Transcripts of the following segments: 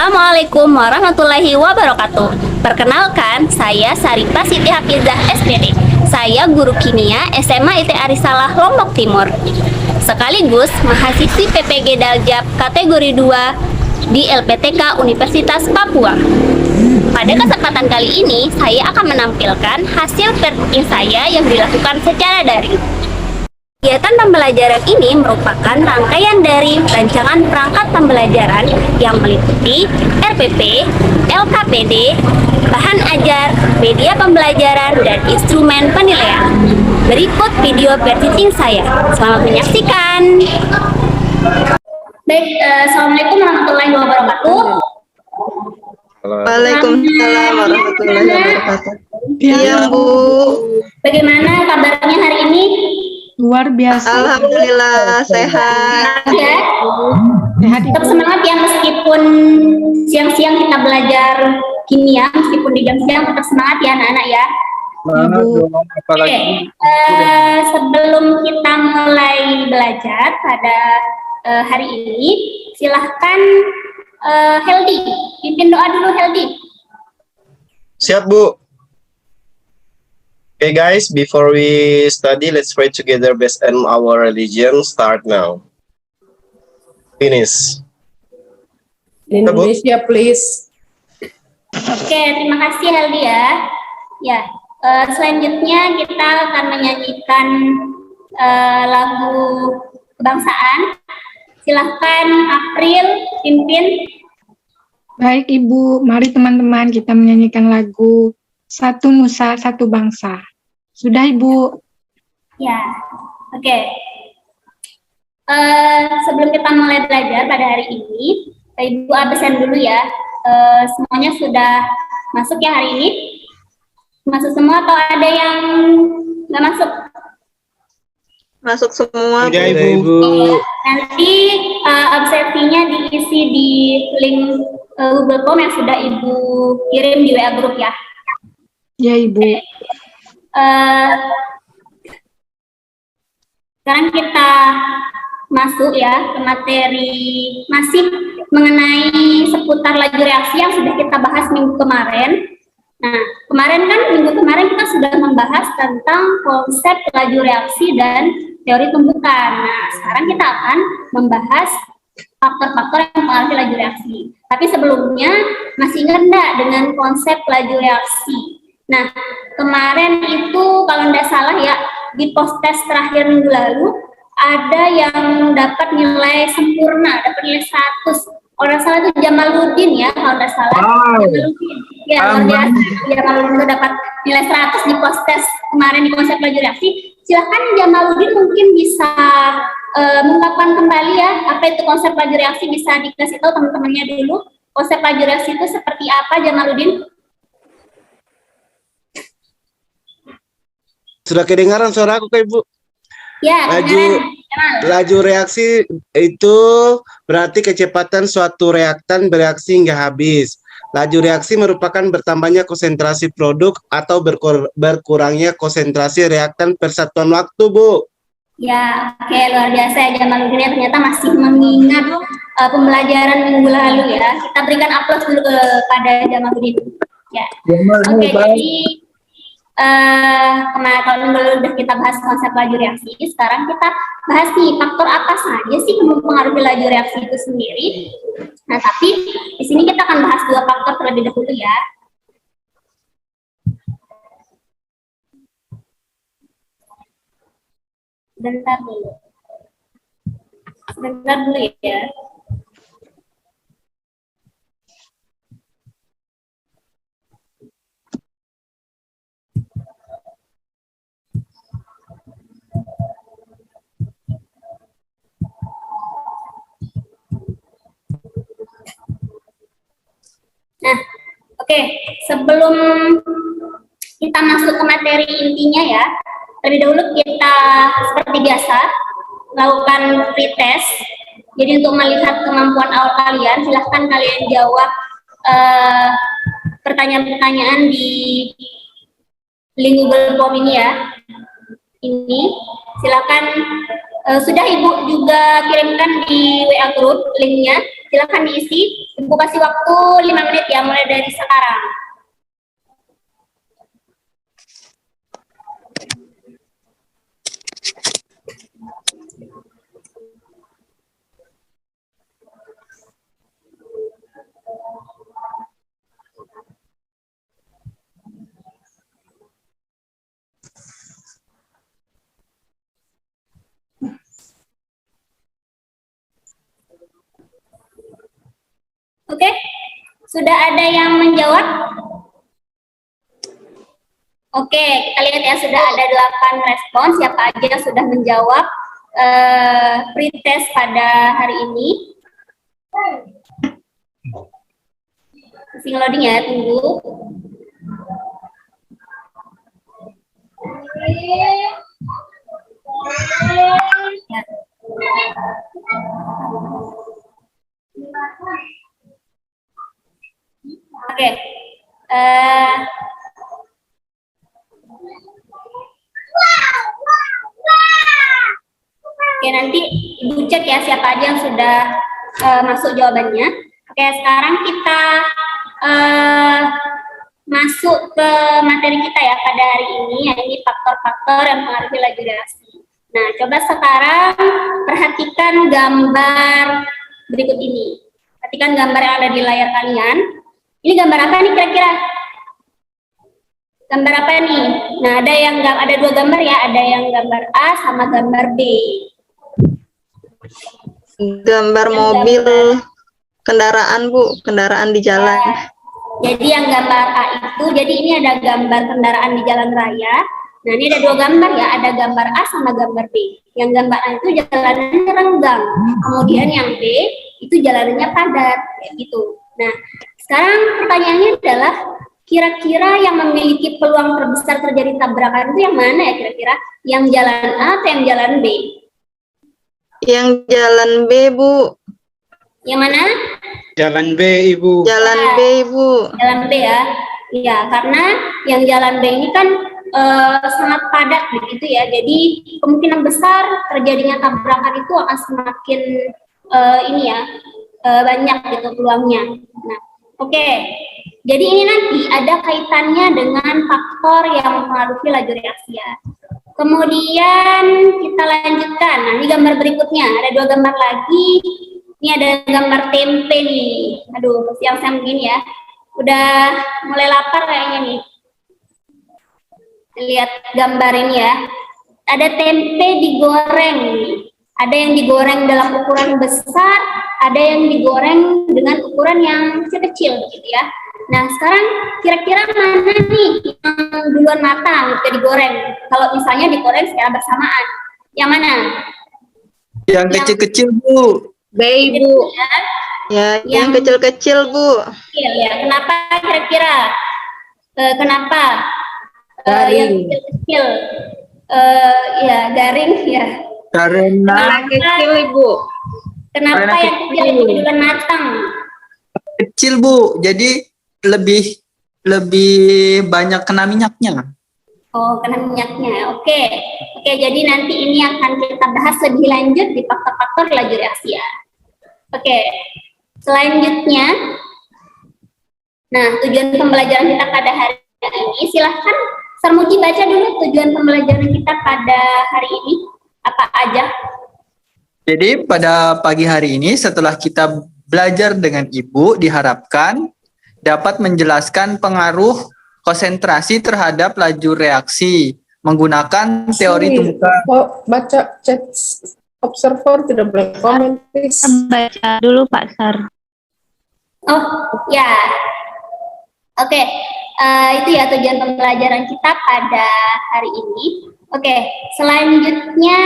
Assalamualaikum warahmatullahi wabarakatuh. Perkenalkan, saya Saripah Siti Hafizah SPD. Saya guru kimia SMA IT Arisalah Lombok Timur. Sekaligus mahasiswi PPG Daljab kategori 2 di LPTK Universitas Papua. Pada kesempatan kali ini, saya akan menampilkan hasil praktik saya yang dilakukan secara daring. Kegiatan pembelajaran ini merupakan rangkaian dari rancangan perangkat pembelajaran yang meliputi RPP, LKPD, bahan ajar, media pembelajaran, dan instrumen penilaian. Berikut video praktik saya. Selamat menyaksikan. Baik, Assalamualaikum warahmatullahi wabarakatuh. Waalaikumsalam warahmatullahi wabarakatuh. Ya, Bu. Bagaimana kabarnya hari ini? Luar biasa. Alhamdulillah sehat. Ya, Sehat, tetap Ibu. semangat ya meskipun siang-siang kita belajar kimia, meskipun di jam siang tetap semangat ya anak-anak ya. Ya, Bu. Oke, sebelum kita mulai belajar pada hari ini, silahkan Heldi, pimpin doa dulu Heldi. Siap, Bu. Okay, guys, before we study, let's pray together based on our religion. Start now. Finish. Indonesia, please. Oke, terima kasih Heldi ya. Ya, selanjutnya kita akan menyanyikan lagu kebangsaan. Silahkan April pimpin. Baik, Ibu. Mari teman-teman kita menyanyikan lagu Satu Nusa, Satu Bangsa. Sudah, Ibu? Ya, oke. Sebelum kita mulai belajar pada hari ini, Ibu absen dulu ya. Semuanya sudah masuk ya hari ini? Masuk semua atau ada yang nggak masuk? Masuk semua. Udah, Ibu. Nanti absensinya diisi di link Google Form yang sudah Ibu kirim di WA Group ya. Ya, Ibu. Sekarang kita masuk ya ke materi masih mengenai seputar laju reaksi yang sudah kita bahas minggu kemarin. Nah, minggu kemarin kita sudah membahas tentang konsep laju reaksi dan teori tumbukan. Nah, sekarang kita akan membahas faktor-faktor yang mempengaruhi laju reaksi. Tapi sebelumnya masih ingat enggak dengan konsep laju reaksi? Nah, kemarin itu kalau tidak salah ya, di post-test terakhir minggu lalu, ada yang dapat nilai sempurna, dapat nilai 100. Orang salah itu Jamaluddin ya, kalau tidak salah. Wow. Jamaluddin. Ya, luar biasa. Jamaluddin itu dapat nilai 100 di post-test kemarin di konsep laju reaksi. Silahkan Jamaluddin mungkin bisa mengungkapkan kembali ya, apa itu konsep laju reaksi, bisa dikasih tahu teman-temannya dulu. Konsep laju reaksi itu seperti apa, Jamaluddin? Sudah kedengaran suara aku, Kak, Ibu? Ya, Laju reaksi itu berarti kecepatan suatu reaktan bereaksi hingga habis. Laju reaksi merupakan bertambahnya konsentrasi produk atau berkurangnya konsentrasi reaktan per satuan waktu, Bu. Ya, oke, luar biasa ya Jamaluddin ya, ternyata masih mengingat pembelajaran minggu lalu ya. Kita berikan aplaus dulu kepada Jamaluddin. Ya. Oke, jadi kemarin tahun minggu lalu sudah kita bahas konsep laju reaksi. Sekarang kita bahas nih faktor apa saja sih yang mempengaruhi laju reaksi itu sendiri. Nah, tapi di sini kita akan bahas dua faktor terlebih dahulu ya. Sebentar dulu ya. Nah, oke, sebelum kita masuk ke materi intinya ya, terlebih dahulu kita seperti biasa lakukan pretest. Jadi untuk melihat kemampuan awal kalian, silahkan kalian jawab pertanyaan-pertanyaan di link Google Form ini ya. Ini silakan sudah Ibu juga kirimkan di WA Group linknya, silakan diisi. Ibu kasih waktu 5 menit ya, mulai dari sekarang. Oke, sudah ada yang menjawab? Oke, kita lihat ya, sudah ada 8 respon. Siapa aja yang sudah menjawab pretest pada hari ini? Masih loading ya, tunggu. Ya. Oke. Oke, nanti Ibu cek ya siapa aja yang sudah masuk jawabannya. Oke, sekarang kita masuk ke materi kita ya pada hari ini, yaitu faktor-faktor yang mempengaruhi laju reaksi. Nah, coba sekarang perhatikan gambar berikut ini. Perhatikan gambar yang ada di layar kalian. Ini gambar apa nih kira-kira? Gambar apa nih? Nah, ada 2 gambar ya, ada yang gambar A sama gambar B. Gambar mobil, kendaraan Bu, kendaraan di jalan. Jadi yang gambar A itu, jadi ini ada gambar kendaraan di jalan raya. Nah, ini ada 2 gambar ya, ada gambar A sama gambar B. Yang gambar A itu jalanannya renggang, kemudian yang B itu jalanannya padat, kayak gitu. Nah, sekarang pertanyaannya adalah, kira-kira yang memiliki peluang terbesar terjadi tabrakan itu yang mana ya kira-kira? Yang jalan A atau yang jalan B? Yang jalan B Bu. Yang mana? Jalan B, Ibu. Jalan B Ibu. Jalan B ya. Iya, karena yang jalan B ini kan sangat padat begitu ya. Jadi kemungkinan besar terjadinya tabrakan itu akan semakin banyak gitu peluangnya. Nah, oke. Jadi ini nanti ada kaitannya dengan faktor yang mempengaruhi laju reaksi ya. Kemudian kita lanjutkan. Nah, ini gambar berikutnya. Ada 2 gambar lagi. Ini ada gambar tempe nih. Aduh, siang-siang begini ya. Udah mulai lapar kayaknya nih. Lihat gambar ini ya. Ada tempe digoreng nih. Ada yang digoreng dalam ukuran besar, ada yang digoreng dengan ukuran yang kecil-kecil gitu ya. Nah, sekarang kira-kira mana nih yang duluan matang ketika digoreng? Kalau misalnya digoreng secara bersamaan, yang mana? Yang kecil-kecil, Bu. B Ibu. Ya, yang kecil-kecil Bu. Kecil ya. Kenapa kira-kira? Kenapa? Yang kecil-kecil. Ya, garing ya. Karena Kecil Ibu. Kenapa Karena yang kecil itu duluan matang? kecil, Bu. Jadi lebih banyak kena minyaknya. Oh, kena minyaknya. Oke. Jadi nanti ini akan kita bahas lebih lanjut di faktor-faktor laju reaksi ya. Oke. Selanjutnya, nah tujuan pembelajaran kita pada hari ini, silahkan Sarmuji baca dulu tujuan pembelajaran kita pada hari ini apa aja. Jadi pada pagi hari ini setelah kita belajar dengan Ibu, diharapkan dapat menjelaskan pengaruh konsentrasi terhadap laju reaksi menggunakan teori tumbukan. Kok baca chat observer tidak boleh komen, please. Baca dulu Pak Sar. Oh, ya. Oke. Itu ya tujuan pembelajaran kita pada hari ini. Oke, selanjutnya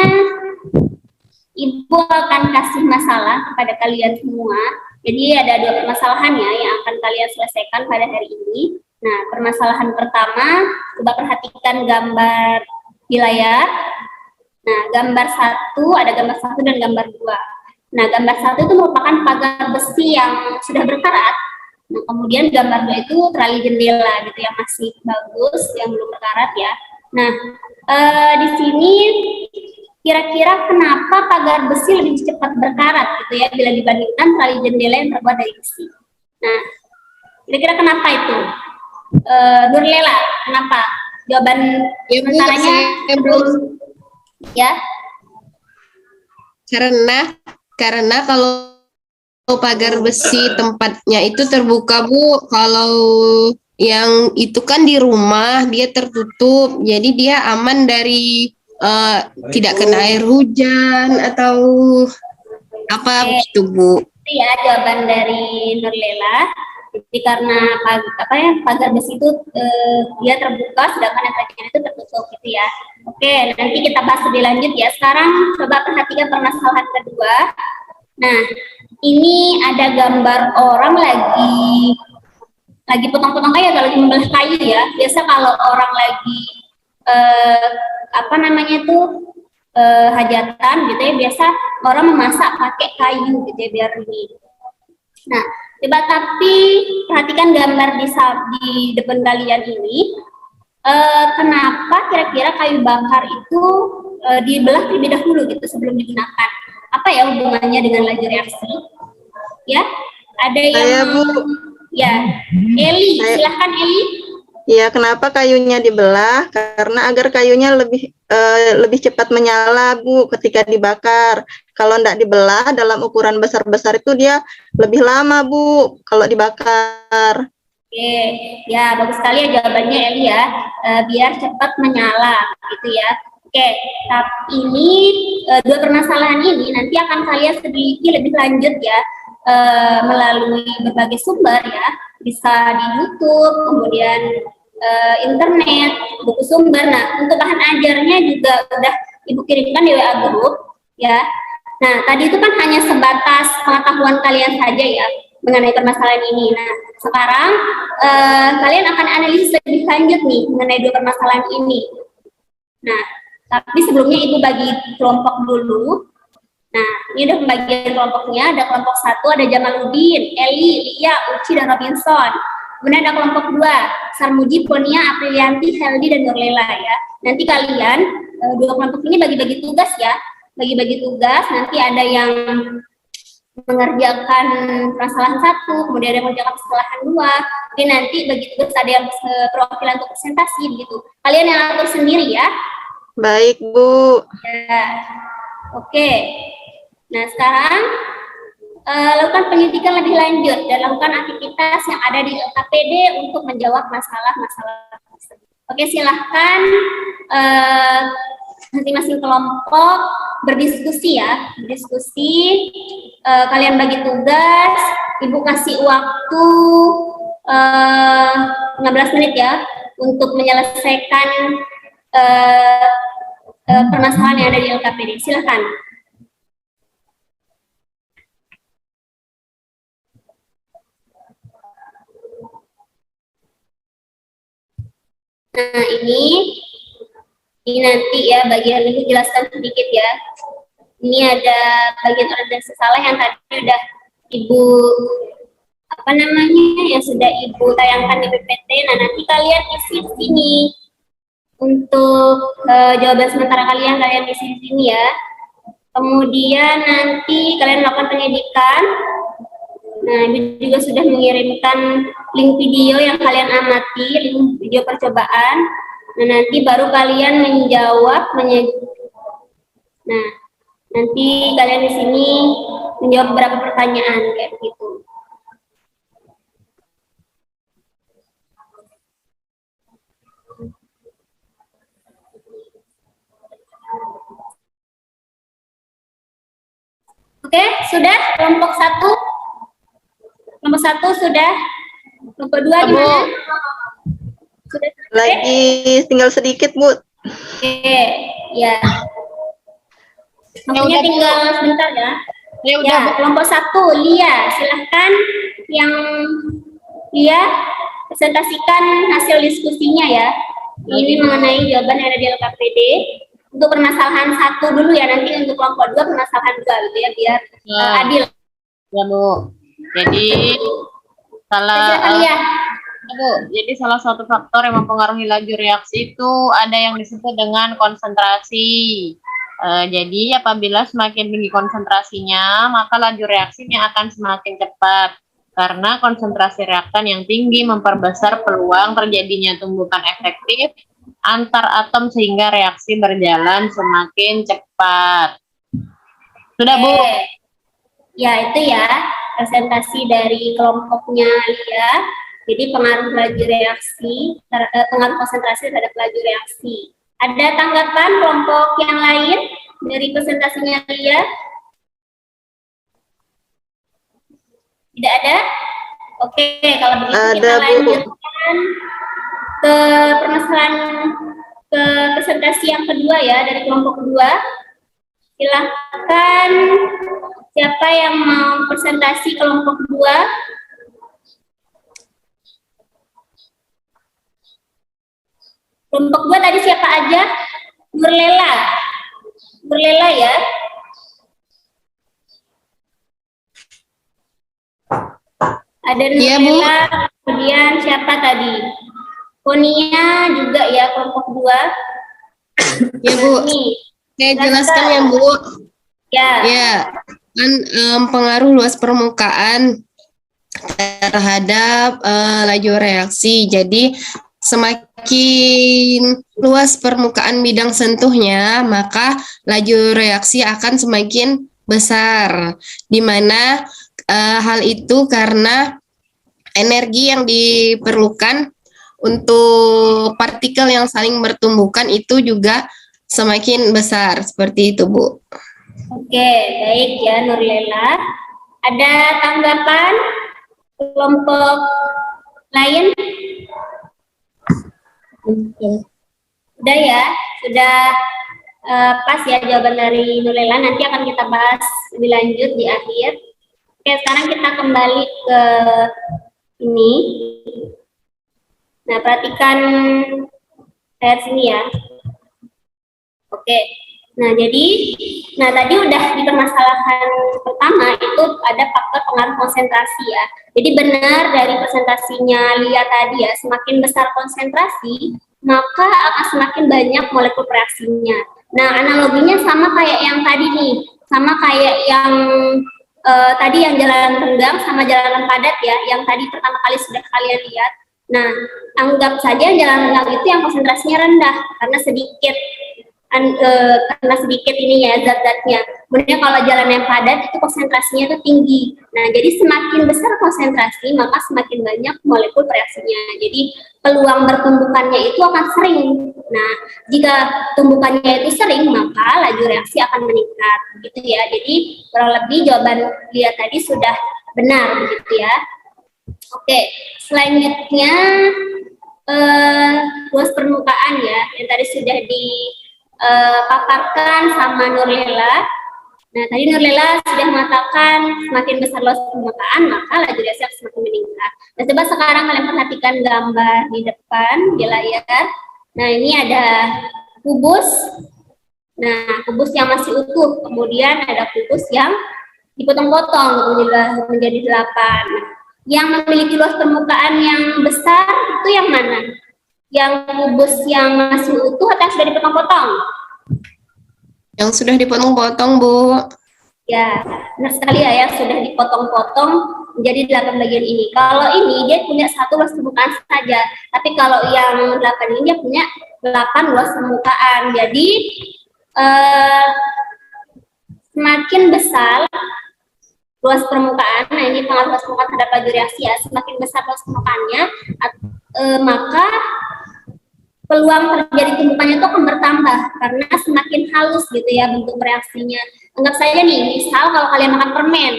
Ibu akan kasih masalah kepada kalian semua. Jadi ada 2 permasalahan ya yang akan kalian selesaikan pada hari ini. Nah, permasalahan pertama, coba perhatikan gambar di layar. Nah, gambar 1, ada gambar 1 dan gambar 2. Nah, gambar 1 itu merupakan pagar besi yang sudah berkarat. Nah, kemudian gambar 2 itu trali jendela gitu yang masih bagus, yang belum berkarat ya. Nah, di sini kira-kira kenapa pagar besi lebih cepat berkarat gitu ya bila dibandingkan trali jendela yang terbuat dari besi. Nah, kira-kira kenapa itu? Nurlela, kenapa? Jawaban Ya, Bu, sementaranya saya, Bu. belum ya. Karena kalau pagar besi tempatnya itu terbuka, Bu. Kalau yang itu kan di rumah dia tertutup, jadi dia aman dari tidak kena air hujan atau apa begitu, Bu. Itu ya jawaban dari Nurlela. Jadi karena pagar besi itu dia terbuka, sedangkan yang tadinya itu tertutup gitu ya. Oke, nanti kita bahas lebih lanjut ya. Sekarang coba perhatikan permasalahan kedua. Nah, ini ada gambar orang lagi potong-potong kayu atau lagi membelah kayu ya. Biasa kalau orang lagi hajatan gitu ya, biasa orang memasak pakai kayu gitu ya biar ini. Nah, coba tapi perhatikan gambar di depan kalian ini. Kenapa kira-kira kayu bakar itu dibelah terlebih dahulu gitu sebelum digunakan? Apa ya hubungannya dengan laju reaksi? Ya, ada yang Saya, Bu. Ya, Eli, silahkan Eli. Ya, kenapa kayunya dibelah? Karena agar kayunya lebih cepat menyala, Bu, ketika dibakar. Kalau tidak dibelah dalam ukuran besar-besar itu dia lebih lama, Bu, kalau dibakar. Oke, ya bagus sekali ya jawabannya Eli ya. Biar cepat menyala, gitu ya. Oke, tapi ini dua permasalahan ini nanti akan kalian selidiki lebih lanjut ya melalui berbagai sumber ya, bisa di YouTube, kemudian internet, buku sumber. Nah, untuk bahan ajarnya juga udah Ibu kirimkan di WA group ya. Nah, tadi itu kan hanya sebatas pengetahuan kalian saja ya mengenai permasalahan ini. Nah, sekarang kalian akan analisis lebih lanjut nih mengenai dua permasalahan ini. Nah, tapi sebelumnya Ibu bagi kelompok dulu. Nah, ini udah pembagian kelompoknya. Ada kelompok 1, ada Jamaluddin, Eli, Lia, Uci, dan Robinson. Kemudian ada kelompok 2, Sarmuji, Ponia, Aprilianti, Heldi, dan Nurlela ya. Nanti kalian, dua kelompok ini bagi-bagi tugas ya. Bagi-bagi tugas, nanti ada yang mengerjakan permasalahan 1, kemudian ada yang mengerjakan permasalahan 2. Jadi nanti bagi tugas ada yang perwakilan untuk presentasi begitu. Kalian yang atur sendiri ya. Baik, Bu. Ya. Oke. Nah, sekarang lakukan penyelidikan lebih lanjut dan lakukan aktivitas yang ada di LKPD untuk menjawab masalah-masalah tersebut. Oke, silahkan masing-masing kelompok berdiskusi ya, berdiskusi. Kalian bagi tugas, Ibu kasih waktu 15 menit ya untuk menyelesaikan permasalahan yang ada di LKPD. Silahkan. Nah, ini nanti ya bagian ini jelaskan sedikit ya. Ini ada bagian organisasi salah yang tadi udah Ibu yang sudah Ibu tayangkan di PPT. Nah, nanti kalian isi di sini. Untuk jawaban sementara kalian isi di sini ya. Kemudian nanti kalian melakukan penyelidikan. Nah, Ibu juga sudah mengirimkan link video yang kalian amati, link video percobaan. Nah, nanti baru kalian menjawab. Nah, nanti kalian di sini menjawab beberapa pertanyaan kayak begitu. Oke, sudah kelompok 1. Kelompok 1 sudah. Kelompok 2 gimana? Sudah selesai? Lagi tinggal sedikit, Bu. Oke, ya. Waktunya tinggal sebentar ya. Ya, kelompok 1, Lia, silahkan yang Lia presentasikan hasil diskusinya ya. Ini mengenai jawaban yang ada di LKPD. Untuk permasalahan 1 dulu ya, nanti untuk kelompok 2 permasalahan 2 gitu ya, biar adil. Ya, Bu. Jadi jadi salah satu faktor yang mempengaruhi laju reaksi itu ada yang disebut dengan konsentrasi. Jadi apabila semakin tinggi konsentrasinya, maka laju reaksinya akan semakin cepat. karena konsentrasi reaktan yang tinggi memperbesar peluang terjadinya tumbukan efektif antar atom sehingga reaksi berjalan semakin cepat. Sudah, Bu? Ya, itu ya presentasi dari kelompoknya Lia. Jadi pengaruh laju reaksi, pengaruh konsentrasi terhadap laju reaksi. Ada tanggapan kelompok yang lain dari presentasinya Lia? Tidak ada? Oke, kalau begitu kita lanjutkan ke permasalahan ke presentasi yang kedua ya, dari kelompok kedua. Silahkan siapa yang mau presentasi kelompok kedua? Kelompok kedua tadi siapa aja? Nurlela. Nurlela ya. Ada Nurlela, kemudian siapa tadi? Konia juga ya, kelompok kedua. Ya, Bu. Saya jelaskan ya, Bu. Ya. Ya, kan pengaruh luas permukaan terhadap laju reaksi. Jadi semakin luas permukaan bidang sentuhnya, maka laju reaksi akan semakin besar. Di mana hal itu karena energi yang diperlukan untuk partikel yang saling bertumbukan itu juga semakin besar. Seperti itu, Bu. Oke, baik ya Nurlela. Ada tanggapan kelompok lain? Sudah ya, sudah pas ya jawaban dari Nurlela. Nanti akan kita bahas lebih lanjut di akhir. Oke, sekarang kita kembali ke ini. Nah, perhatikan saya sini ya. Oke. Nah, tadi udah di permasalahan pertama itu ada faktor pengaruh konsentrasi ya. Jadi benar dari presentasinya Lia tadi ya, semakin besar konsentrasi, maka akan semakin banyak molekul reaksinya. Nah, analoginya sama kayak yang tadi nih, sama kayak yang tadi yang jalan renggang sama jalan padat ya, yang tadi pertama kali sudah kalian lihat. Nah, anggap saja jalan renggang itu yang konsentrasinya rendah karena sedikit ini ya zat-zatnya. Kemudian kalau jalan yang padat itu konsentrasinya itu tinggi. Nah, jadi semakin besar konsentrasi maka semakin banyak molekul reaksinya. Jadi peluang bertumbukannya itu akan sering. Nah, jika tumbukannya itu sering maka laju reaksi akan meningkat. Begitu ya. Jadi kurang lebih jawaban Lia tadi sudah benar begitu ya. Oke, selanjutnya luas permukaan ya yang tadi sudah dipaparkan sama Nurlela. Nah, tadi Nurlela sudah mengatakan semakin besar luas permukaan maka laju reaksi akan semakin meningkat. Nah, coba sekarang kalian perhatikan gambar di depan di layar. Nah, ini ada kubus. Nah, kubus yang masih utuh, kemudian ada kubus yang dipotong-potong menjadi 8. Yang memiliki luas permukaan yang besar itu yang mana? Yang kubus yang masih utuh atau yang sudah dipotong-potong? Yang sudah dipotong-potong, Bu. Ya, benar sekali ya, yang sudah dipotong-potong menjadi 8 bagian ini. Kalau ini dia punya 1 luas permukaan saja, tapi kalau yang 8 ini dia punya 8 luas permukaan. Jadi semakin besar luas permukaan, nah ini pengaruh luas permukaan terhadap laju reaksi ya, semakin besar luas permukaannya, maka peluang terjadi tumbukannya itu akan bertambah karena semakin halus gitu ya bentuk reaksinya. Anggap saja nih, misal kalau kalian makan permen,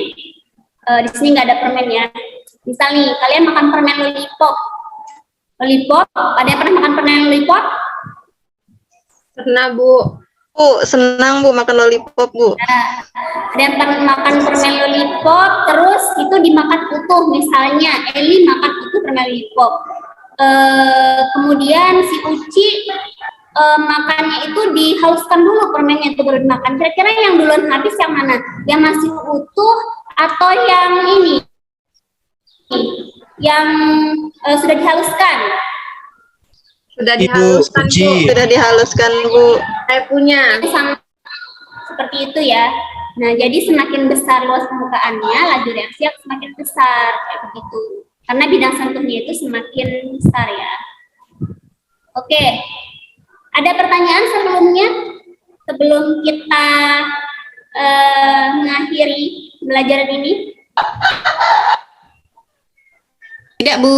di sini nggak ada permen ya. Misal nih, kalian makan permen lollipop, ada yang pernah makan permen lollipop? Pernah, Bu. Bu, senang Bu makan lollipop, Bu. Nah, ada yang pernah makan permen lollipop, terus itu dimakan utuh, misalnya Eli makan utuh permen lollipop. Kemudian si Uci makannya itu dihaluskan dulu permennya itu baru dimakan. Kira-kira yang duluan habis yang mana? Yang masih utuh atau yang ini? Yang sudah dihaluskan? Sudah Ibu dihaluskan, Uci. Bu. Sudah dihaluskan, Bu. Saya punya. Sama seperti itu ya. Nah, jadi semakin besar luas permukaannya, laju reaksi akan semakin besar, kayak begitu. Karena bidang sentuhnya itu semakin besar ya. Oke, ada pertanyaan sebelumnya? Sebelum kita mengakhiri pembelajaran ini? Tidak, Bu.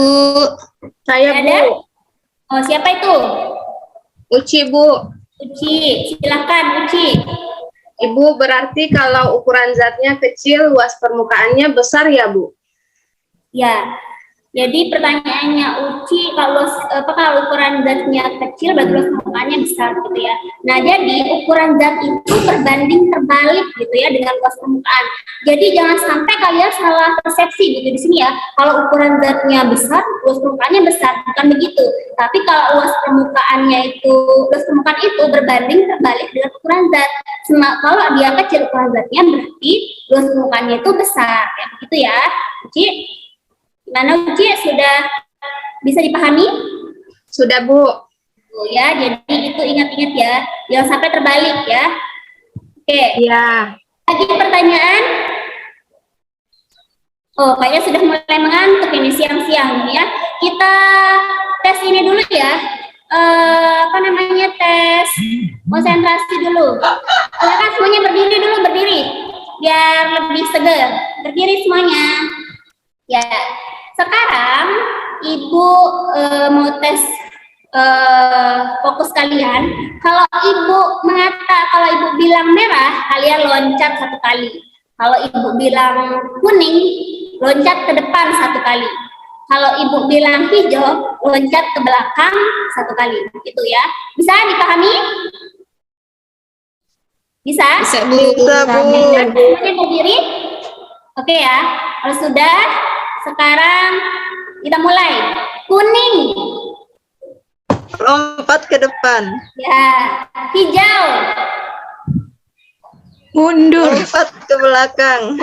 Saya, Ada? Bu. Oh, siapa itu? Uci, Bu. Uci, silakan Uci. Ibu, berarti kalau ukuran zatnya kecil, luas permukaannya besar ya, Bu? Ya, jadi pertanyaannya Uci, kalau ukuran zatnya kecil, berarti luas permukaannya besar gitu ya. Nah, jadi ukuran zat itu berbanding terbalik gitu ya dengan luas permukaan. Jadi jangan sampai kalian salah persepsi gitu di sini ya. Kalau ukuran zatnya besar, luas permukaannya besar, bukan begitu. Tapi kalau luas permukaan itu berbanding terbalik dengan ukuran zat. Kalau dia kecil ukuran zatnya, berarti luas permukaannya itu besar, kayak begitu ya, Uci. Gimana Uci, sudah bisa dipahami? Sudah, Bu. Oh ya, jadi itu ingat-ingat ya, jangan sampai terbalik ya. Oke. Iya. Lagi pertanyaan? Oh, kayaknya sudah mulai mengantuk ini siang-siang ya. Kita tes ini dulu ya. Tes konsentrasi dulu. Silakan semuanya berdiri dulu, berdiri. Biar lebih segar. Berdiri semuanya. Ya. Sekarang Ibu mau tes fokus kalian. Kalau Ibu bilang merah, kalian loncat 1 kali. Kalau Ibu bilang kuning, loncat ke depan 1 kali. Kalau Ibu bilang hijau, loncat ke belakang 1 kali. Gitu ya. Bisa dipahami? Bisa? Bisa, Bu. Bisa, Bu. Semuanya berdiri? Oke ya. Kalau sudah, sekarang kita mulai. Kuning. Lompat ke depan. Ya. Hijau. Mundur. Lompat ke belakang.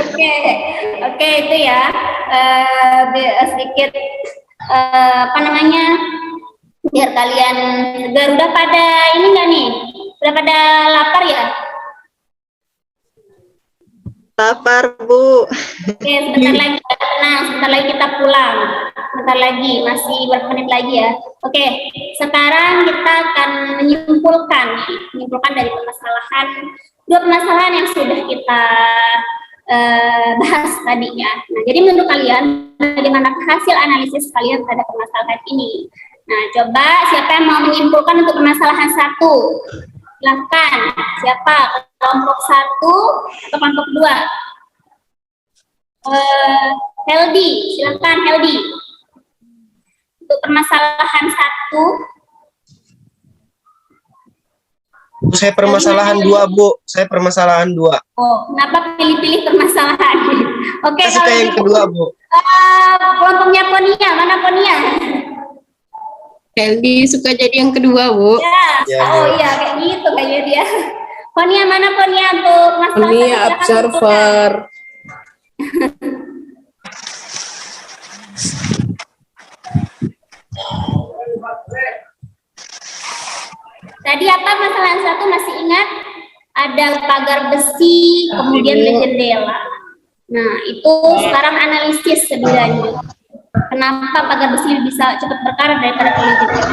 Oke, itu ya. Sedikit biar kalian segar. Udah pada ini nggak nih? Udah pada lapar ya? Lapar, Bu. Oke, sebentar lagi, tenang, sebentar lagi kita pulang. Sebentar lagi, masih berapa menit lagi ya. Oke, sekarang kita akan menyimpulkan dari dua permasalahan yang sudah kita bahas tadinya. Nah, jadi menurut kalian, bagaimana hasil analisis kalian terhadap permasalahan ini? Nah, coba siapa yang mau menyimpulkan untuk permasalahan 1? Silakan. Siapa? Kelompok 1 atau kelompok 2? Heldi, silakan Heldi. Untuk permasalahan 1. Saya permasalahan 2, Bu. Saya permasalahan 2. Oh, kenapa pilih-pilih permasalahan? Oke, Saya suka yang kedua, Bu. Kelompoknya Ponia, mana Ponia? Heldi suka jadi yang kedua, Bu. Ya, Oh iya, kayak gitu kayaknya dia. Ponia, mana Ponia untuk masalah Ini silakan observer. Tadi apa masalah 1 masih ingat? Ada pagar besi, kemudian ada jendela. Nah, itu sekarang analisis lebih lanjut. Kenapa pagar besi bisa cepat berkarat daripada jendela?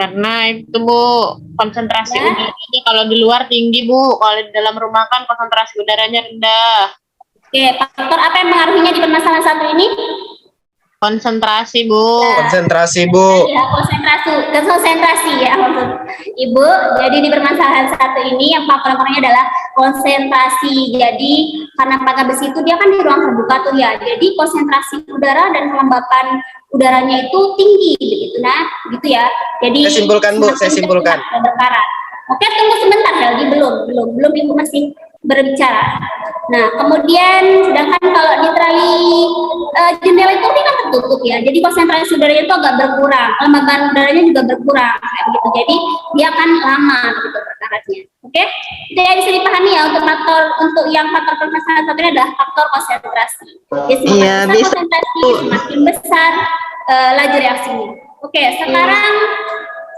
Karena itu, Bu, konsentrasi Ya. udaranya kalau di luar tinggi, Bu. Kalau di dalam rumah kan konsentrasi udaranya rendah. Oke, faktor apa yang mengaruhinya di permasalahan 1 ini? Konsentrasi, Bu. Konsentrasi, Bu. Ya, konsentrasi ya maksud Ibu. Jadi di permasalahan 1 ini yang faktor-faktornya adalah konsentrasi. Jadi karena pagar besi itu dia kan di ruang terbuka tuh ya. Jadi konsentrasi udara dan kelembapan udaranya itu tinggi begitu. Nah, gitu ya. Jadi Saya simpulkan, Bu, saya simpulkan. berkarat. Oke, tunggu sebentar Helgi, belum Ibu masih berbicara. Nah, kemudian sedangkan kalau literally jendela itu kan tertutup ya, jadi konsentrasi udaranya itu agak berkurang, kelembaban udaranya juga berkurang, kayak gitu. Jadi dia akan lama gitu berkaratnya. Oke, jadi bisa dipahami ya untuk yang faktor permasalahan 1 ini adalah faktor konsentrasi. Jadi semakin Iya, besar bisa. konsentrasi, semakin besar laju reaksinya. Oke, sekarang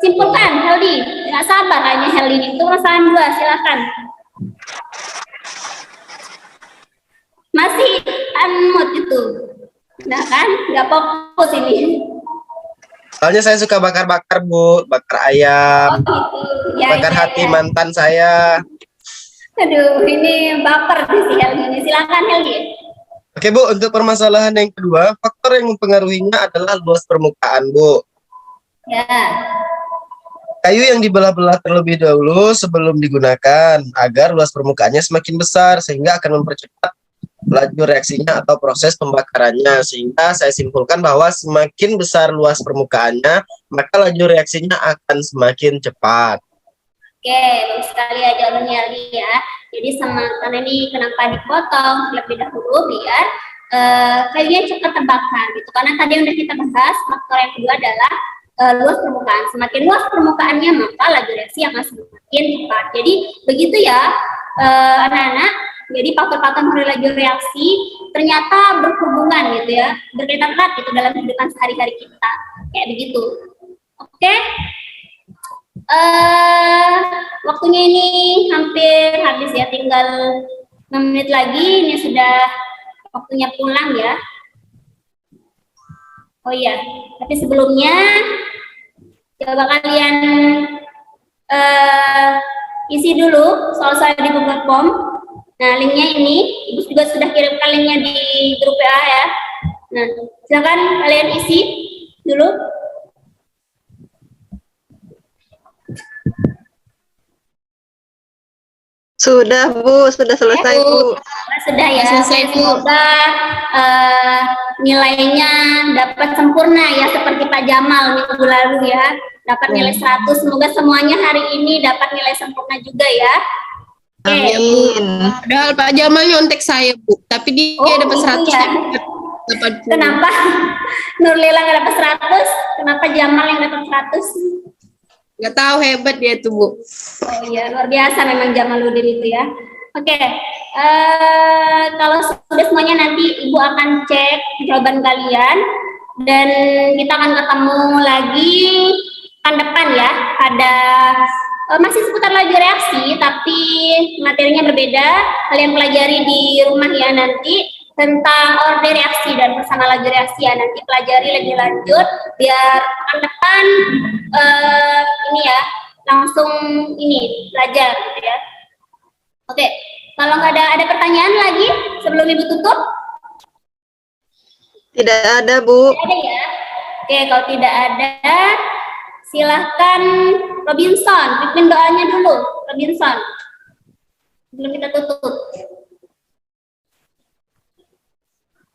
Simpulkan, Heldi. Nggak sabar hanya Heldi ini. Itu masalah 2, silakan. Masih unmute itu. Nah kan, nggak fokus ini. Soalnya saya suka bakar-bakar, Bu. Bakar ayam, Gitu. Ya, bakar ya, hati ya. mantan saya. Aduh, ini baper nih si Heldi ini. Silakan Heldi. Oke, Bu. Untuk permasalahan yang kedua, faktor yang mempengaruhinya adalah luas permukaan, Bu. Ya. Kayu yang dibelah-belah terlebih dahulu sebelum digunakan agar luas permukaannya semakin besar sehingga akan mempercepat laju reaksinya atau proses pembakarannya, sehingga saya simpulkan bahwa semakin besar luas permukaannya maka laju reaksinya akan semakin cepat. Oke, bagus sekali ya jawabannya Heldi ya. Jadi karena ini kenapa dipotong terlebih dahulu biar kayunya cepat terbakar gitu. Karena tadi yang udah kita bahas, faktor yang kedua adalah luas permukaan. Semakin luas permukaannya maka laju reaksi akan semakin cepat. Jadi begitu ya anak-anak. Jadi faktor-faktor dari laju reaksi ternyata berhubungan gitu ya, berkaitan erat gitu dalam kehidupan sehari-hari kita. Kayak begitu. Oke. Waktunya ini hampir habis ya, tinggal 6 menit lagi. Ini sudah waktunya pulang ya. Oh iya, tapi sebelumnya coba kalian isi dulu soal-soal di Google Form. Nah, linknya ini, Ibu juga sudah kirimkan linknya di grup WA ya. Nah, silakan kalian isi dulu. Sudah, Bu. Sudah selesai, Bu. Sudah ya. Selesai, Bu. Semoga nilainya dapat sempurna ya, seperti Pak Jamal minggu lalu ya. Dapat nilai 100. Semoga semuanya hari ini dapat nilai sempurna juga ya. Oke. Amin. Padahal Pak Jamal nyontek saya, Bu. Tapi dia dapat 100, gitu ya. saya dapat 80. Kenapa Nurlila nggak dapat 100? Kenapa Jamal yang dapat 100? Nggak tahu, hebat dia tuh, Bu. Oh iya, luar biasa memang Jamaluddin itu ya. Oke, kalau sudah semuanya nanti Ibu akan cek jawaban kalian dan kita akan ketemu lagi pekan depan ya. Ada masih seputar laju reaksi, tapi materinya berbeda. Kalian pelajari di rumah ya nanti tentang orde reaksi dan bersama laju reaksi ya. Nanti pelajari lebih lanjut biar pekan depan ini ya langsung ini belajar gitu ya. Oke, kalau nggak ada pertanyaan lagi sebelum Ibu tutup? Tidak ada, Bu. Tidak ada ya. Oke, kalau tidak ada, silahkan Robinson, pimpin doanya dulu, Robinson. Sebelum kita tutup.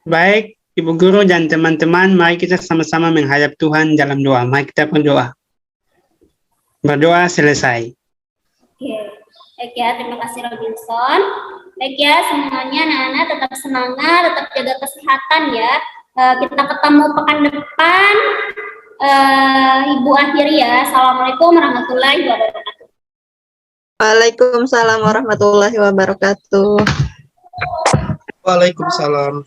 Baik, Ibu Guru dan teman-teman, mari kita sama-sama menghadap Tuhan dalam doa. Mari kita berdoa. Berdoa selesai. Oke, baik ya, terima kasih Robinson. Baik ya, semuanya anak-anak tetap semangat, tetap jaga kesehatan ya. Kita ketemu pekan depan. Ibu akhiri ya. Assalamualaikum warahmatullahi wabarakatuh. Waalaikumsalam warahmatullahi wabarakatuh. Waalaikumsalam.